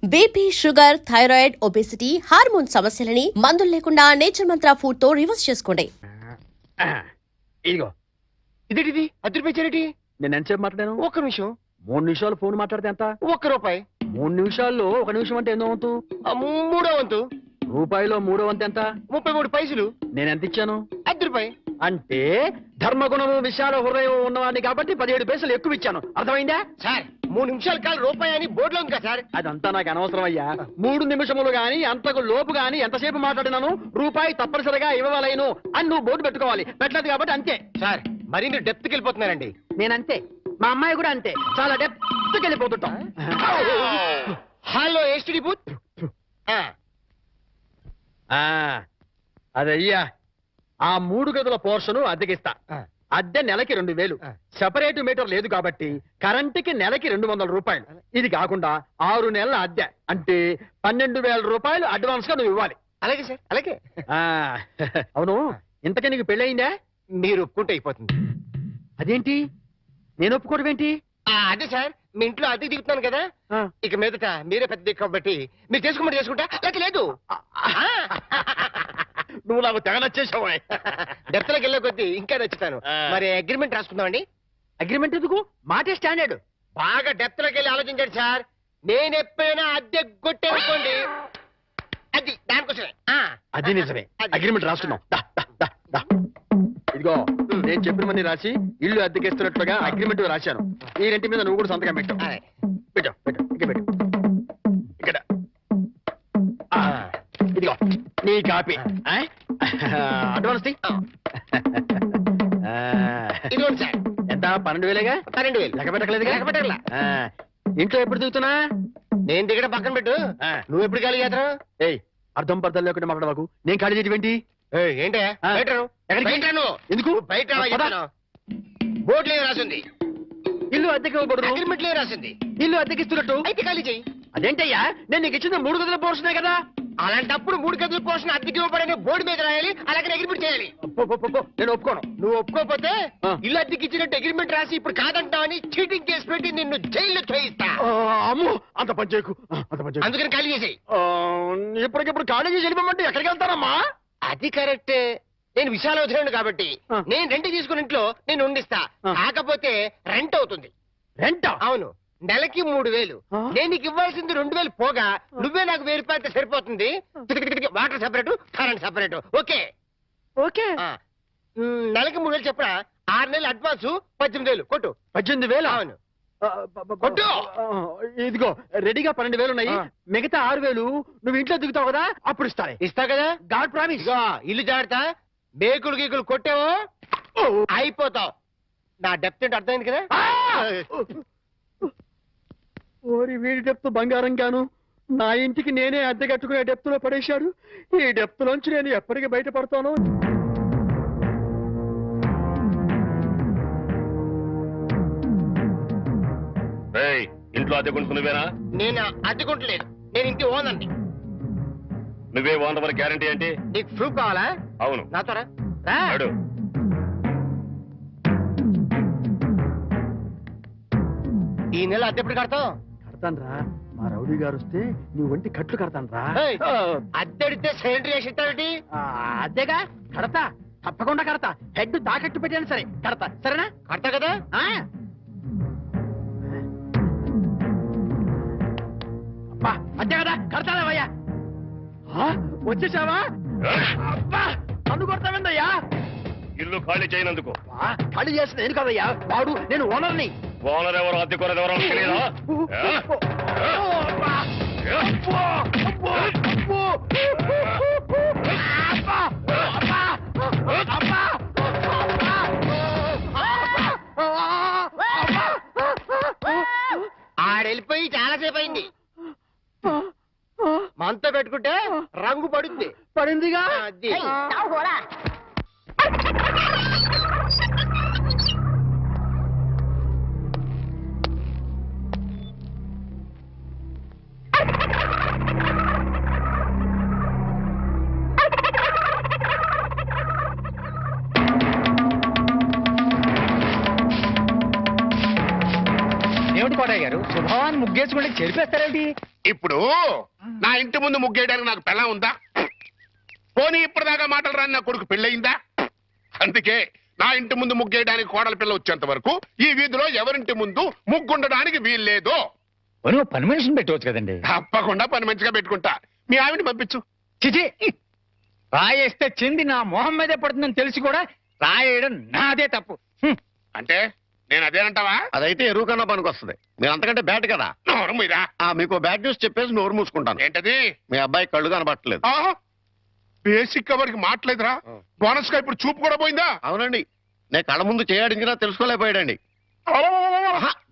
BP, sugar, thyroid, obesity, hormone సమస్యలని మందులు లేకుండా నేచర్ మంత్ర ఫుడ్ తో రివర్స్ చేసుకోండి. ఇదిగో ఇదేంటిది 10 రూపాయలు చేరేటి? నేను ఎంతసేపు మాట్లాడాను? 1 నిమిషం. 3 నిమిషాలు ఫోన్ మాట్లాడితే ఎంత? 1 రూపాయి. 3 నిమిషాల్లో 1 నిమిషం అంటే ఎన్నో వంతు? 3వ వంతు. రూపాయిలో 3వ వంతు ఎంత? 33 పైసలు. నేను ఎంత ఇచ్చాను? 10 రూపాయి. అంటే ధర్మగుణము విశాల హృదయం ఉన్నవాడిని కాబట్టి 17 పైసలు ఎక్కువ ఇచ్చాను. అర్థమైందా? సార్ 3 నిమిషాలు కాదు రూపాయి అని బోర్డులో ఉంది కదా సార్. అదంతా నాకు అనవసరం అయ్యా. 3 నిమిషములు గాని అంతకు లోపు గాని ఎంతసేపు మాట్లాడినాను రూపాయి తప్పనిసరిగా ఇవ్వవలేను అని నువ్వు బోర్డు పెట్టుకోవాలి. పెట్టలేదు కాబట్టి అంతే. సార్ మరి మీరు డెప్త్కి వెళ్ళిపోతున్నారండి. నేనంతే, మా అమ్మాయి కూడా అంతే, చాలా డెప్త్కి వెళ్ళిపోతుంటాం. Hello STD booth. అదయ్యా ఆ 3 గదుల పోర్షను అద్దెకిస్తా. అద్దె నెలకి 2000. సెపరేట్ మీటర్ లేదు కాబట్టి కరెంటుకి నెలకి 200 రూపాయలు. ఇది కాకుండా 6 నెలల అద్దె అంటే 12,000 రూపాయలు అడ్వాన్స్ గా నువ్వు ఇవ్వాలి. అలాగే సార్ అలాగే. అవును, ఇంతకీ నీకు పెళ్ళయిందా? మీరు ఒప్పుకుంటే అయిపోతుంది. అదేంటి నేను ఒప్పుకోవడం ఏంటి? అదే సార్ మీ ఇంట్లో అద్దెకి దిగుతున్నాను కదా, ఇక మీదట మీరే పెద్ద దిక్కు కాబట్టి మీరు చేసుకోమని చేసుకుంటా. లేక లేదు. నువ్వు నాకు తెగ నచ్చేసావా? డెప్త్లోకి వెళ్ళే కొద్దీ ఇంకా నచ్చుతాను. మరి అగ్రిమెంట్ రాసుకుందామండి. అగ్రిమెంట్ ఎందుకు? మాటే స్టాండర్డ్. బాగా డెప్త్లోకి వెళ్ళి ఆలోచించండి సార్. నేను ఎప్పుడైనా అద్దె కొట్టానుకోండి అది దానికోసమే. అది నిజమే. అగ్రిమెంట్ రాసుకున్నాం. ఇదిగో నేను చెప్పినవన్నీ రాసి ఇల్లు అద్దెకిస్తున్నట్లుగా అగ్రిమెంట్ రాశాను. ఈ రెంటి మీద నువ్వు కూడా సంతకం పెట్టు. పెట్టు పెట్టు ఇక పెట్టు ఇక్కడ. ఇదిగో నీ కాపీ. అడ్వాన్స్ ఇదిగోండి సార్. ఎంత? 12,000గా? 12,000. లెక్క పెట్టలేదుగా? లెక్క పెట్టగల. ఇంట్లో ఎప్పుడు దిగుతున్నా? నేను దిగడం పక్కన పెట్టు. నువ్వు ఎప్పుడు ఖాళీ చేస్తావు? ఏయ్, అర్థం పర్థం లేకుండా మాట్లాడవాకు. నేను ఖాళీ చేయటం ఏంటే బయట ఎందుకు? బయట బోర్డు లేవు రాసింది. ఇల్లు అద్దెకి ఇవ్వకూడదు. అగ్రిమెంట్ లేవు రాసింది. ఇల్లు అద్దెకిస్తున్నట్టు అయితే ఖాళీ చెయ్యి. అదేంటయ్యా, నేను నీకు ఇచ్చిన 3 గదుల పోర్షనే కదా. అలాంటప్పుడు 3 గదుల పోర్షన్ అద్దెకి ఇవ్వబడని బోర్డు మీద రాయాలి. అలాగే అగ్రిమెంట్ చేయాలి. నేను ఒప్పుకోను. నువ్వు ఒప్పుకోకపోతే ఇల్లు అద్దెకి ఇచ్చినట్టు అగ్రిమెంట్ రాసి ఇప్పుడు కాదంటావని చీటింగ్ కేసు పెట్టి నిన్ను జైల్లో చేయిస్తా. అమ్మో, అంత పని చేయకు. అందుకని ఖాళీ చేసేయి. ఇప్పటికిప్పుడు ఖాళీ చేసి వెళ్ళిపోమంటే ఎక్కడికి వెళ్తానమ్మా? అది కరెక్టే. నేను విశాలవధుడు కాబట్టి నేను రెంట్ తీసుకుని ఇంట్లో నేను ఉండిస్తా. కాకపోతే రెంట్ అవుతుంది. రెంట్? అవును, నెలకి 3,000. నేను నీకు ఇవ్వాల్సింది 2,000 పోగా నువ్వే నాకు 1,000 రూపాయలు సరిపోతుంది. Water separate, current separate. Okay okay. నెలకి 3,000 చెప్పరా? 6 నెలలు అడ్వాన్స్ 18,000 కొట్టు. 18,000? అవును కొట్టు. ఇదిగో రెడీగా 12,000 ఉన్నాయి. మిగతా 6,000 నువ్వు ఇంట్లో దిగుతావు కదా, అప్పుడు ఇస్తా. ఇస్తా కదా. God promise. ఇల్లు జాగ్రత్త. బేకులు గీకులు కొట్టావో అయిపోతావు. నా డెప్త్ ఏంటి అర్థమైంది కదా. ఓరి వీడి డెప్త్ బంగారం గాను నా ఇంటికి నేనే అద్దె కట్టుకునే డెప్త్ లో పడేశాడు. ఈ డెప్త్ లోంచి నేను ఎప్పటికి బయటపడతాను? ఇంట్లో అద్దెకుంటు నువ్వేనా? నేను అద్దెకుంటలేదు, నేను ఇంటి ఓనర్ని. నువ్వే ఓనర్ వరకు గ్యారంటీ ఏంటి? నీకు ప్రూఫ్ కావాలా? అవును. నాతో రా. ఈ నెల అద్దె ఎప్పుడు కడతావు? కడతాను రా. మా రౌడీ గారు వస్తే నీ ఒంటి కట్లు కడతాను రా. అద్దెడితే సిలిండర్ వేసి ఇస్తావేంటి? అద్దెగా కడతా, తప్పకుండా కడతా. హెడ్ తాకట్టు పెట్టాను సరే కడతా. సరేనా? కడతా కదా. అద్దె కదా కడతావయ్యా. వచ్చేసావా? అబ్బా, నన్ను కొడతావేందయ్యా? ఇల్లు ఖాళీ చేయనందుకు. ఖాళీ చేసిన నేను కదయ్యా, వాడు నేను ఓనర్ని. ఓనర్ ఎవరు, అద్దె కొరది ఎవరో తెలియదా? ఆడెళ్ళిపోయి చాలాసేపు అయింది. మనతో పెట్టుకుంటే రంగు పడుద్ది. పడిందిగా. అది ఏమిటి కోటయ్య గారు? భవాన్ని ముగ్గేసుకుంటే చెరిపేస్తారేంటి? ఇప్పుడు నా ఇంటి ముందు ముగ్గేయడానికి నాకు పెళ్ళం ఉందా? పోనీ ఇప్పటిదాకా మాటలు రాని నా కొడుకు పెళ్ళయిందా? అందుకే నా ఇంటి ముందు ముగ్గేయడానికి కోడల పిల్ల వచ్చేంత వరకు ఈ వీధిలో ఎవరింటి ముందు ముగ్గుండడానికి వీల్లేదు. పని మనిషిని పెట్టవచ్చు కదండి. తప్పకుండా పని మంచిగా పెట్టుకుంటా. మీ ఆవిడని పంపించు. చిచి, రాయేస్తే చెంది నా మొహం మీదే పడుతుందని తెలిసి కూడా రాయేయడం నాదే తప్పు. అంటే నేను అదేనంటావా? అదైతే ఎరువు కన్నా పనికి వస్తుంది. మీరు అంతకంటే బ్యాట్ కదా. నోరు మీరా. మీకు బ్యాడ్ న్యూస్ చెప్పేసి నోరు మూసుకుంటాను. ఏంటది? మీ అబ్బాయి కళ్ళు కనబట్టలేదు. బేసిక్ కవర్కి మాట్లేదురా. బోనస్ గా ఇప్పుడు చూపు కూడా పోయిందా? అవునండి, నేను కళ్ళ ముందు చేయాడించినా తెలుసుకోలేకపోయాడండి.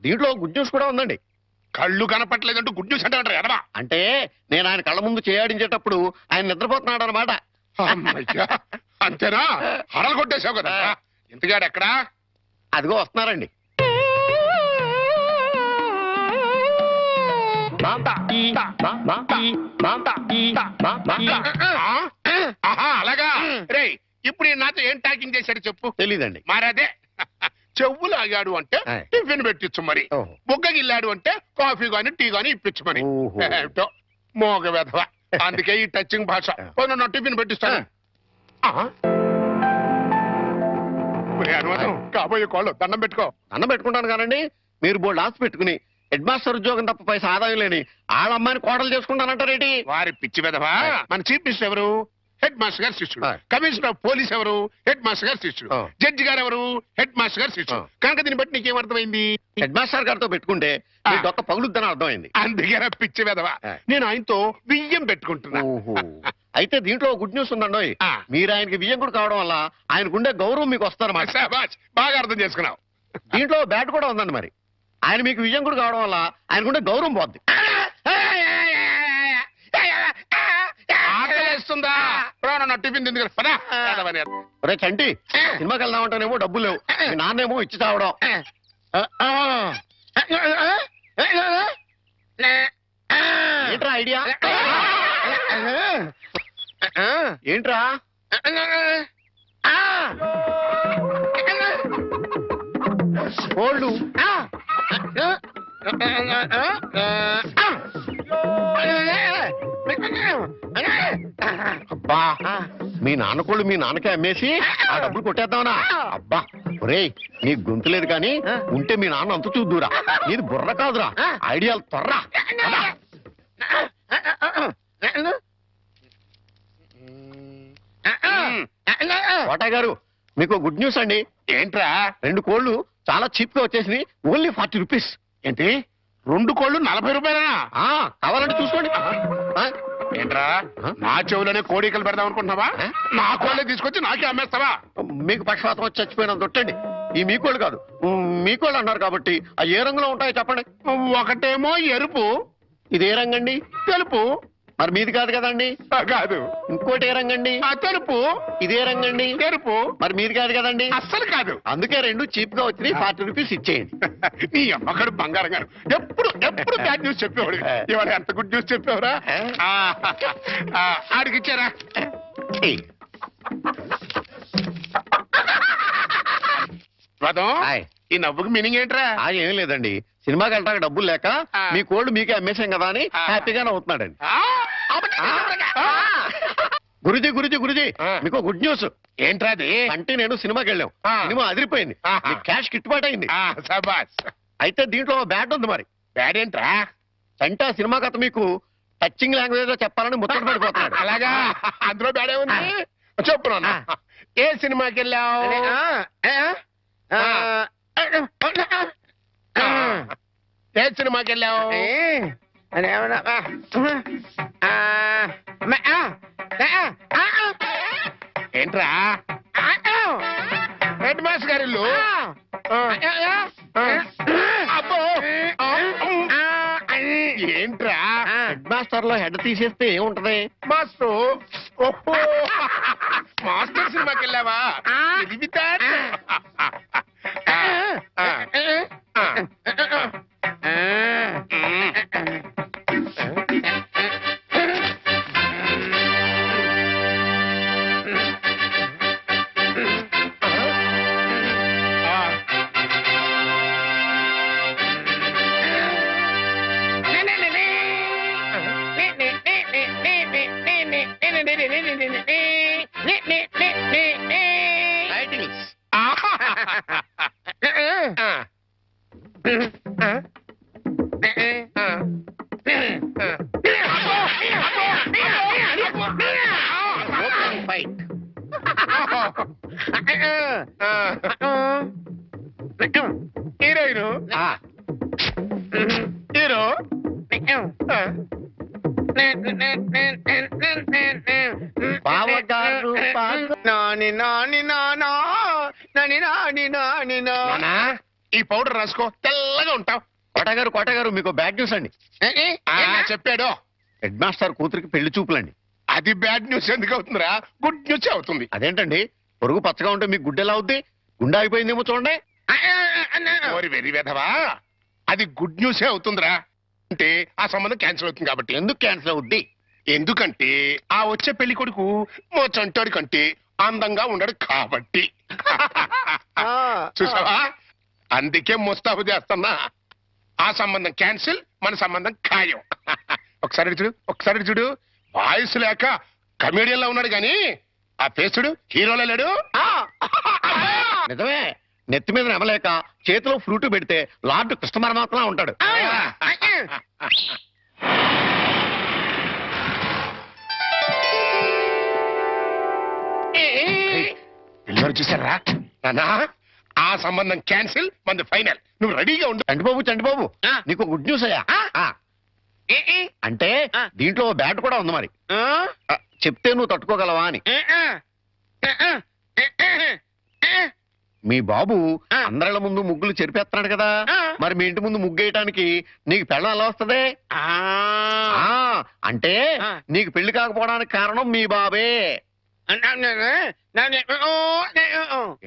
దీంట్లో గుడ్ న్యూస్ కూడా ఉందండి. కళ్ళు కనపట్లేదంటూ గుడ్ న్యూస్ అంటే ఎడవా? అంటే నేను ఆయన కళ్ళ ముందు చేయాడించేటప్పుడు ఆయన నిద్రపోతున్నాడు అనమాట. అంతేనా? హరలు కొట్టేశావు కదా. ఇంతగాడు ఎక్కడా? అదిగో వస్తున్నారండి. అలాగా. రే ఇప్పుడు నాతో ఏం టాకింగ్ చేశాడు చెప్పు. తెలీదండి. మరదే చెవులు ఆగాడు అంటే టిఫిన్ పెట్టించు మరి. బుగ్గగిల్లాడు అంటే కాఫీ గాని టీ గాని ఇప్పించు మరి. ఏమిటో మోగ వెధవ. అందుకే ఈ టచింగ్ భాష. నా టిఫిన్ పెట్టిస్తాను. అనుమానం కాబోయే కోళ్ళు దండం పెట్టుకో. దండం పెట్టుకుంటాను కానండి. మీరు బోల్డ్ ఆస్తి పెట్టుకుని హెడ్ మాస్టర్ ఉద్యోగం తప్ప పైసా ఆదాయం లేని వాళ్ళమ్మాయిని కోడలు చేసుకుంటానంటారేంటి? వారి పిచ్చి వెధవా. మన చీఫ్ మినిస్టర్ ఎవరు? హెడ్ మాస్టర్ గారు శిష్యుడు. కమిషనర్ ఆఫ్ పోలీస్ ఎవరు? హెడ్ మాస్టర్ గారు శిష్యుడు. జడ్జి గారు ఎవరు? హెడ్ మాస్టర్ గారు శిష్యుడు. కనుక దీన్ని బట్టి నీకేమర్థమైంది? హెడ్ మాస్టర్ గారితో పెట్టుకుంటే మీ దొక్క పగులుద్దని అర్థమైంది. అందుకే పిచ్చి వెధవా. నేను ఆయనతో బియ్యం పెట్టుకుంటున్నా. అయితే దీంట్లో గుడ్ న్యూస్ ఉందండి. మీరు ఆయనకి వియ్యంకుడు కావడం వల్ల ఆయనకుండే గౌరవం మీకు వస్తారన్నమాట. బాగా అర్థం చేసుకున్నావు. దీంట్లో బ్యాట్ కూడా ఉందండి. మరి ఆయన మీకు వియ్యంకుడు కావడం వల్ల ఆయనకుండే గౌరవం పోద్ది. ఆకలిస్తుందా? టిఫిన్ తింది కదా. రే చంటి, సినిమాకి వెళ్దామంటేనేమో డబ్బులు లేవు. మీ నాన్నేమో ఇచ్చి తావడం. ఏంట్రా ఐడియా? ఏంట్రా? కోళ్ళు అబ్బా, మీ నాన్న కోళ్ళు మీ నాన్నకే అమ్మేసి ఆ డబ్బులు కొట్టేద్దామనా? అబ్బా ఒరేయ్, నీ గొంతు లేదు కానీ ఉంటే మీ నాన్న అంత చూద్దురా. నీది బుర్ర కాదురా, ఐడియాలు త్వరరా. కోటయ్య గారు, మీకు గుడ్ న్యూస్ అండి. ఏంట్రా? 2 కోళ్ళు చాలా చీప్ గా వచ్చేసి ఓన్లీ 40 రూపీస్. ఏంటి 2 కోళ్ళు 40 రూపాయలనా? కావాలంటే చూసుకోండి. ఏంట్రా నా చెవులోనే కోడికలు పెడదాం అనుకుంటున్నావా? నా కోళ్ళే తీసుకొచ్చి నాకే అమ్మేస్తావా? మీకు పక్షపాతం వచ్చి చచ్చిపోయిన దొట్టండి. ఈ మీ కోళ్ళు కాదు, మీ కోళ్ళు అన్నారు కాబట్టి ఆ ఏ రంగులో ఉంటాయో చెప్పండి. ఒకటేమో ఎరుపు. ఇది ఏ రంగండి? తెలుపు. మరి మీది కాదు కదండి. కాదు. ఇంకోటి ఏ రంగండి? తెలుపు. ఇదే రంగండి? తెలుపు. మరి మీది కాదు కదండి. అస్సలు కాదు. అందుకే 2 చీప్ గా వచ్చి 40 రూపీస్ ఇచ్చేయండి. నీ అమ్మగారు బంగారం గారు ఎప్పుడు ఎప్పుడు బ్యాడ్ న్యూస్ చెప్పేవాడు. ఇవాళ ఎంత గుడ్ న్యూస్ చెప్పేవరా? ఆడికి ఇచ్చారా? ఈ నవ్వుకి మీనింగ్ ఏంట్రా? ఏం లేదండి, సినిమాకి వెళ్ళడానికి డబ్బులు లేక మీ కోళ్ళు మీకే అమ్మేశాం కదా అని హ్యాపీగానే అవుతున్నాడండి. గురుజీ గురుజీ గురుజీ, మీకు గుడ్ న్యూస్. ఏంట్రా అది? అంటే నేను సినిమాకి వెళ్ళాం, సినిమా అదిరిపోయింది, క్యాష్ గిట్టుబాటు అయింది. అయితే దీంట్లో బ్యాడ్ ఉంది. మరి బ్యాడ్ ఏంట్రా? అంటే ఆ సినిమా కథ మీకు టచింగ్ లాంగ్వేజ్ లో చెప్పాలని ముచ్చట పడిపోతున్నాడు. అలాగా? అందులో బ్యాడ్ ఏముంది చెప్పు. ఏ సినిమాకి వెళ్ళావు? ఏ సినిమాకి వెళ్ళావు? ఏంట్రా? హెడ్ మాస్టర్ గారి ఇల్లు. అబ్బో ఏంట్రా? హెడ్ మాస్టర్ లో హెడ్ తీసేస్తే ఏముంటది? మాస్టర్. ఓహో, మాస్టర్ సినిమాకి వెళ్ళావా? ఇది టైటిల్స్. ఫైట్ హీరోయిన్ హీరో బావగారు నాని నాని నానా నాని నాని నాని నానా. ఈ పౌడర్ రాసుకో, తెల్లగా ఉంటావు. కోటగారు మీకు బ్యాడ్ న్యూస్ అండి. చెప్పాడు. హెడ్ మాస్టర్ కూతురికి పెళ్లి చూపులండి. అది బ్యాడ్ న్యూస్ ఎందుకు అవుతుందిరా? గుడ్ న్యూస్ అవుతుంది. అదేంటండి, పొరుగు పచ్చగా ఉంటే మీకు గుడ్డెలా అవుద్ది? గుండె అయిపోయిందేమో చూడండి. ఓరి వెరీ వెధవా, అది గుడ్ న్యూసే అవుతుందిరా. అంటే ఆ సంబంధం క్యాన్సిల్ అవుతుంది కాబట్టి. ఎందుకు క్యాన్సిల్ అవుద్ది? ఎందుకంటే ఆ వచ్చే పెళ్లి కొడుకు చంటాడు కంటే అందంగా ఉండడు కాబట్టి. చూసావా, అందుకే ముస్తాబు చేస్తున్నా. ఆ సంబంధం క్యాన్సిల్, మన సంబంధం ఖాయం. ఒకసారి ఇటు చూడు, ఒకసారి ఇటు చూడు. వాయిస్ లేక కమేడియన్ లో ఉన్నాడు గాని ఆ ఫేస్ చూడు, హీరోలో లేడు. నిజమే, నెత్తి మీద నెమలేక చేతిలో ఫ్రూట్ పెడితే లార్డ్ కృష్ణ పరమాత్మ ఉంటాడు. పిల్లలు చూసారా నానా? ఆ సంబంధం క్యాన్సిల్, మంది ఫైనల్. నువ్వు రెడీగా ఉండు. చంటిబాబు నీకు గుడ్ న్యూస్ అయ్యా. అంటే దీంట్లో బ్యాట్ కూడా ఉంది మరి. చెప్తే నువ్వు తట్టుకోగలవా అని. మీ బాబు అందరిళ్ళ ముందు ముగ్గులు చెరిపేస్తున్నాడు కదా, మరి మీ ఇంటి ముందు ముగ్గేయటానికి నీకు పెళ్ళం ఎలా వస్తది? అంటే నీకు పెళ్లి కాకపోవడానికి కారణం మీ బాబే.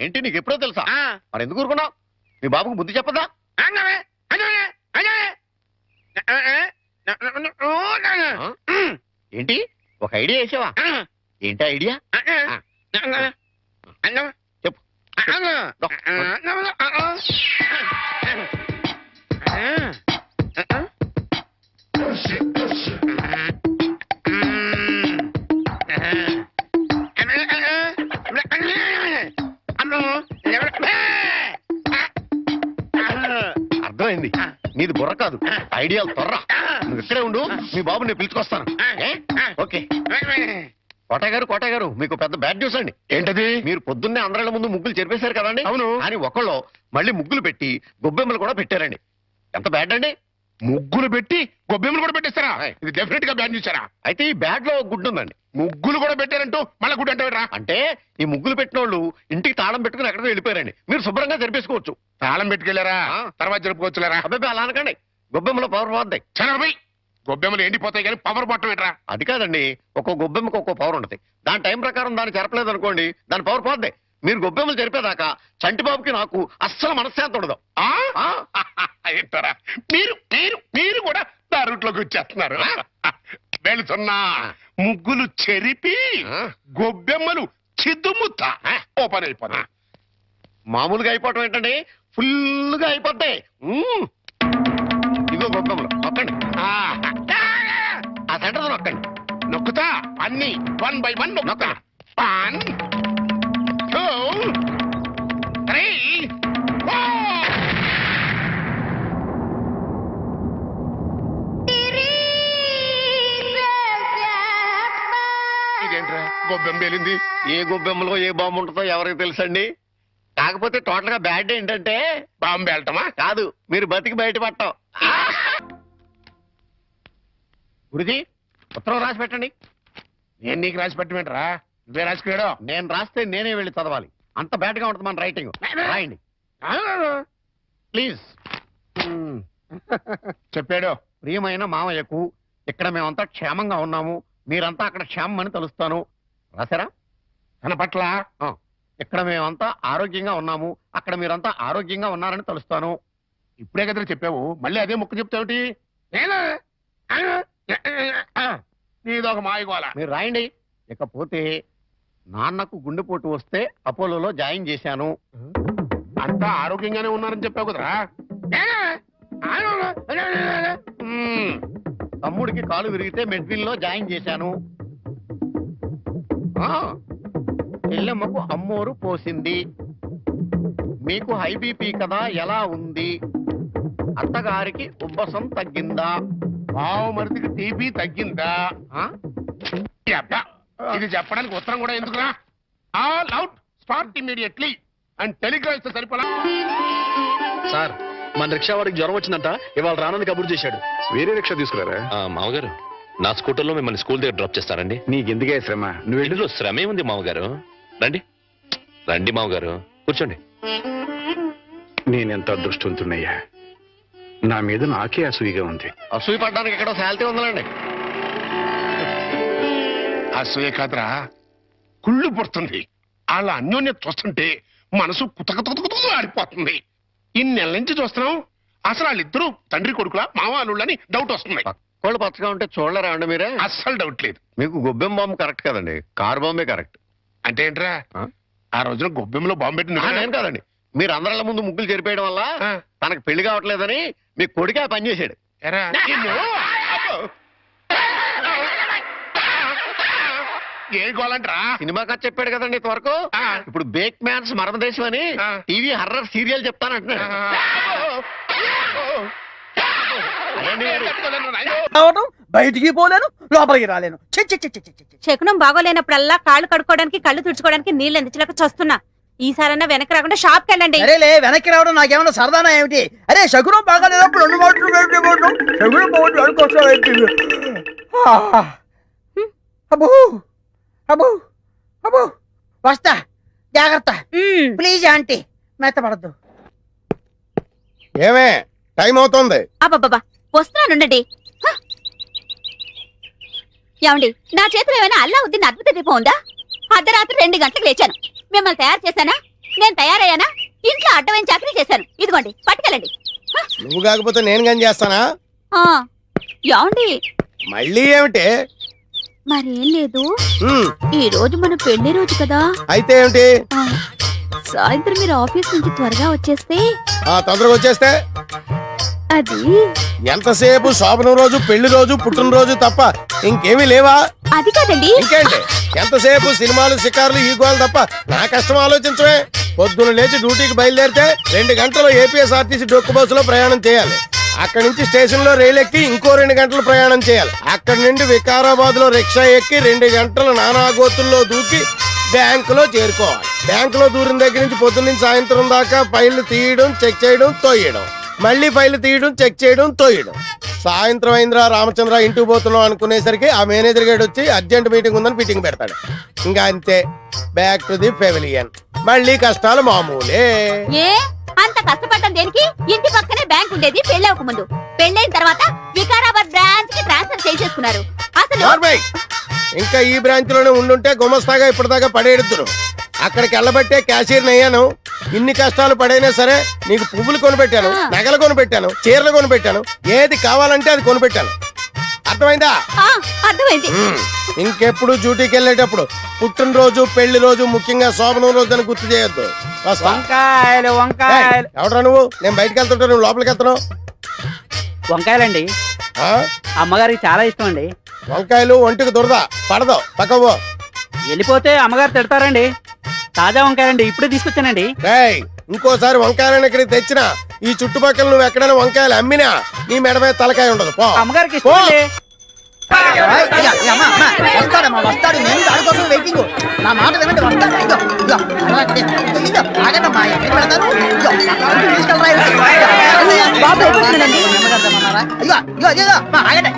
ఏంటి, నీకు ఎప్పుడో తెలుసా? మరి ఎందుకు ఊరుకున్నావు? మీ బాబుకు బుద్ధి చెప్పదా? ఏంటి, ఒక ఐడియా వేసావా? ఏంటి ఐడియా? చెప్పు. అర్థమైంది, నీది బుర్ర కాదు, ఐడియాలు తొర్ర. నువ్వు ఇక్కడే ఉండు, మీ బాబు నేను పిలుచుకొస్తాను. ఓకే. కోటగారు మీకు పెద్ద బ్యాడ్ న్యూస్ అండి. ఏంటది? మీరు పొద్దున్నే అందరిళ్ళ ముందు ముగ్గులు చెరిపేశారు కదండి. అవును. అని ఒకళ్ళు మళ్ళీ ముగ్గులు పెట్టి గొబ్బెమ్మలు కూడా పెట్టారండి. ఎంత బ్యాడ్ అండి? ముగ్గులు పెట్టి గొబ్బెమ్మలు కూడా పెట్టేస్తారా? ఆయ్. ఇది డెఫినెట్ గా బ్యాన్ చూసారా? అయితే ఈ బ్యాడ్ లో గుడ్ ఉందండి. ముగ్గులు కూడా పెట్టారంటూ మళ్ళా గుడ్ అంటే అంటే ఈ ముగ్గులు పెట్టిన వాళ్ళు ఇంటికి తాళం పెట్టుకుని ఎక్కడికో వెళ్ళిపోయారండి. మీరు శుభ్రంగా జరిపేసుకోవచ్చు. తాళం పెట్టుకెళ్ళారా? తర్వాత జరుపుకోవచ్చులేరా? అబ్బాయి అలా అనకండి, గొబ్బెమ్మలో పవర్ పోద్దాయి. చనరబై, గొబ్బెమ్మలు ఎండిపోతాయి కానీ పవర్ బట్టం ఏంట్రా? అది కాదండి, ఒక్కో గొబ్బెమ్మకి ఒక్కో పవర్ ఉంటుంది. దాని టైం ప్రకారం దాన్ని చెరపలేదు అనుకోండి, దాని పవర్ పోద్ది. మీరు గొబ్బెమ్మలు జరిపేదాకా చంటిబాబుకి నాకు అస్సలు మనశ్శాంతి ఉండదు. ఏంటారా మీరు మీరు మీరు కూడా నా రూట్లోకి వచ్చేస్తున్నారు. వెళుతున్నా, ముగ్గులు చెరిపి గొబ్బెమ్మలు చిద్దుముత్త ఓపెన్ అయిపోతా. మామూలుగా అయిపోవటం ఏంటండి, ఫుల్గా అయిపోతాయి. ఇదిగో గొబ్బెమ్మలు నొక్కండి, ఆ సెంటర్ నొక్కండి. నొక్కుతా అన్ని 1 by 1 నొక్కుతా. 1 2 3 4. ఇదేంట్రా గొబ్బెమ్మ పేలింది? ఏ గొబ్బెమ్మలో ఏ బాంబు ఉంటుందో ఎవరికి తెలుసండి. కాకపోతే టోటల్ గా బ్యాడ్ ఏంటంటే బాంబు పేలటమా? కాదు, మీరు బతికి బయటపడటం. గురుజీ, ఉత్తరం రాసి పెట్టండి. నేను నీకు రాసి పెట్టమేంట్రా? నువ్వే రాసుకున్నాడు. నేను రాస్తే నేనే వెళ్ళి చదవాలి. అంత బ్యాడ్ గా ఉంటుంది మన రైటింగ్. రాయండి ప్లీజ్. చెప్పాడు. ప్రియమైన మామయ్యకు, ఇక్కడ మేమంతా క్షేమంగా ఉన్నాము, మీరంతా అక్కడ క్షేమం అని తలుస్తాను. రాశారా? తన పట్ల ఇక్కడ మేమంతా ఆరోగ్యంగా ఉన్నాము, అక్కడ మీరంతా ఆరోగ్యంగా ఉన్నారని తలుస్తాను. ఇప్పుడే కదా చెప్పావు, మళ్ళీ అదే ముక్క చెప్తావుటి? నీదొక మాయగోల. మీరు రాయండి. ఇకపోతే నాన్నకు గుండెపోటు వస్తే అపోలోలో జాయిన్ చేశాను. అంతా ఆరోగ్యంగానే ఉన్నారని చెప్పావు కదరా? తమ్ముడికి కాలు విరిగితే మెడ్విల్ లో జాయిన్ చేశాను. చెల్లెమ్మకు అమ్మోరు పోసింది. మీకు హై బీపీ కదా, ఎలా ఉంది? అత్తగారికి ఉబ్బసం తగ్గిందా? మరిదికి టీబీ తగ్గిందా? ఈ అబ్బా, ఇది చెప్పడానికి ఉత్తరం కూడా ఎందుకురా? All out, start immediately and Telegram ఇస్తే సరిపోలా. సార్, మన రిక్షా వాడికి జ్వరం వచ్చిందంట, ఇవాళ రానని కబురు చేశాడు. వేరే రిక్షా తీసుకురారా? మామగారు, నా స్కూటర్లో మిమ్మల్ని స్కూల్ దగ్గర డ్రాప్ చేస్తారండి. నీకెందుకే శ్రమ? నువ్వు ఇందులో శ్రమే ఉంది మామగారు. రండి రండి మామగారు, కూర్చోండి. నేనెంత అదృష్టవంతున్నయ్యా. నా మీద నాకే అసూయగా ఉంది. అసూయ పడ్డానికి ఎక్కడో శాలిటీ ఉందండి. అసూయ కాదురా, కుళ్ళు పుడుతుంది. వాళ్ళ అన్యోన్యత చూస్తుంటే మనసు కుతకుతకుతూ ఆడిపోతుంది. ఇన్ని నెలల నుంచి చూస్తున్నాం, అసలు వాళ్ళిద్దరూ తండ్రి కొడుకులా మావాళ్ళని డౌట్ వస్తుంది. పక్కోళ్ళు పచ్చగా ఉంటే చూడలేరా అండి మీరే? అస్సలు డౌట్ లేదు. మీకు గొబ్బెం బాంబు కరెక్ట్ కదండి, కారు బాంబే కరెక్ట్. అంటే ఏంట్రా, ఆ రోజున గొబ్బెంలో బాంబు పెట్టింది నేను కాదండి. మీరు అందరిళ్ళ ముందు ముగ్గులు చెరిపేయడం వల్ల తనకు పెళ్లి కావట్లేదని మీ కొడుకే పని చేశాడు. ఎరా, ఏం గోలంట్రా? సినిమా కథ చెప్పాడు కదండి ఇంతవరకు. ఇప్పుడు బేక్ మ్యాన్స్ మరణదేశం అని టీవీ హర్రర్ సీరియల్ చెప్తానంటున్నాడు. బయటికి పోలేను, లోపలికి రాలేను. శకునం బాగోలేనప్పుడల్లా కాళ్ళు కడుక్కోవడానికి కళ్ళు తుడుచుకోవడానికి నీళ్ళు అందించలేక చస్తున్నా. ఈసారన్నా వెనక్కి రాకుండా షాప్ కి వెళ్ళండి. అరేలే, వెనక్కి రావడం నాకేమన్నా సరదానా ఏమిటి? అరే, శకునం బాగాలేనప్పుడు 2 మాటలు శకునం బాగుంటుంది అనుకోసం. అబ్బో అబ్బో అబ్బో, వస్తా, జాగ్రత్త ప్లీజ్ ఆంటీ, మెత్తపడద్దు. ఏమే, టైం అవుతుంది. అబ్బబ్బా, వస్తున్నానుండండి. ఏమండి, నా చేతిలో ఏమైనా అల్లావుద్దీన్ అద్భుత దీపం ఉందా? అర్ధరాత్రి 2 గంటలకు లేచాను. మిమ్మల్ని తయారు చేశానా? నేను తయారయ్యానా? ఇంట్లో అడ్డమైన చాకరీ చేశాను. ఇదిగోండి, పట్టుకెళ్ళండి. నువ్వు కాకపోతే నేను కానీ చేస్తానా? ఏమండి, మళ్ళీ ఏమిటి? మరేం లేదు, ఈ రోజు మన పెళ్లి రోజు కదా. అయితే ఏమిటి? సాయంత్రం మీరు ఆఫీస్ నుంచి త్వరగా వచ్చేస్తే. తొందరగా వచ్చేస్తే అది ఎంతసేపు శోభనం రోజు, పెళ్లి రోజు, పుట్టినరోజు తప్ప ఇంకేమీ లేవా? అది కాదండి. ఇంకేంటి, ఎంతసేపు సినిమాలు, షికార్లు, ఈ గోలు తప్ప నా కష్టం ఆలోచించవే. పొద్దున లేచి డ్యూటీకి బయలుదేరితే 2 గంటలు ఏపీఎస్ఆర్టీసీ డొక్కు బస్సులో ప్రయాణం చేయాలి. అక్కడి నుంచి స్టేషన్ లో రైలు ఎక్కి ఇంకో 2 గంటలు ప్రయాణం చేయాలి. అక్కడి నుండి వికారాబాద్ లో రిక్షా ఎక్కి 2 గంటలు నానాగోతుల్లో దూకి బ్యాంకులో చేరుకోవాలి. బ్యాంకులో దూరిన దగ్గర నుంచి పొద్దున్న నుంచి సాయంత్రం దాకా ఫైళ్లు తీయడం, చెక్ చేయడం, తోయడం, మళ్ళీ ఫైళ్లు తీయడం, చెక్ చేయడం, తోయడం. సాయంత్రం అయిందిరా రామచంద్ర, ఇంటికి పోతున్నాం అనుకునేసరికి ఆ మేనేజర్ గేడ్ వచ్చి అర్జెంట్ మీటింగ్ ఉందని మీటింగ్ పెడతాడు. ఇంకా అంతే, బ్యాక్ టు ది పెవిలియన్. మళ్ళీ కష్టాలు మామూలే. ఏ అంత కష్టపడటం దేనికి? ఇంటి పక్కనే బ్యాంక్ ఉండేది పెళ్ళవక ముందు. పెళ్ళైన తర్వాత వికారాబాద్ బ్రాంచ్ కి ట్రాన్స్ఫర్ చేసేసుకున్నారు. అసలు ఇంకా ఈ బ్రాంచ్ లోనే ఉండుంటే గుమస్తాగా ఇప్పటిదాకా పడేడుతును. అక్కడికి వెళ్ళబట్టే క్యాషియర్ అయ్యాను. ఇన్ని కష్టాలు పడైనా సరే నీకు పువ్వులు కొనిపెట్టాను, నగలు కొనిపెట్టాను, చీరలు కొనిపెట్టాను, ఏది కావాలంటే అది కొనిపెట్టాను. అర్థమైందా? అర్థమైంది. ఇంకెప్పుడు డ్యూటీకి వెళ్ళేటప్పుడు పుట్టినరోజు, పెళ్లి రోజు, ముఖ్యంగా శోభనం రోజు అని గుర్తు చేయొద్దు. వంకాయలు వంకాయలు. ఎవడ్రా నువ్వు? నేను బయటకు వెళ్తుంటా, నువ్వు లోపలికి వెళ్తున్నావు. వంకాయలండి, అమ్మగారికి చాలా ఇష్టం అండి. వంకాయలు ఒంటికి దురద, పడదు, పక్కవో. వెళ్ళిపోతే అమ్మగారు తిడతారండి. తాజా వంకాయలండి, ఇప్పుడే తీసుకొచ్చానండి. ఇంకోసారి వంకాయలను ఇక్కడికి తెచ్చినా, ఈ చుట్టుపక్కల నువ్వు ఎక్కడైనా వంకాయలు అమ్మినా నీ మెడ మీద తలకాయ ఉండదు. అమ్మగారికి ఇష్టం అండి. వస్తాడమ్మా, వస్తాడు. నేను దానికోసం వెయిటింగ్. నా మాట వినండి, వస్తాడు. ఆగండమ్మా, ఎక్కడ పెడతారు? ఆగండి.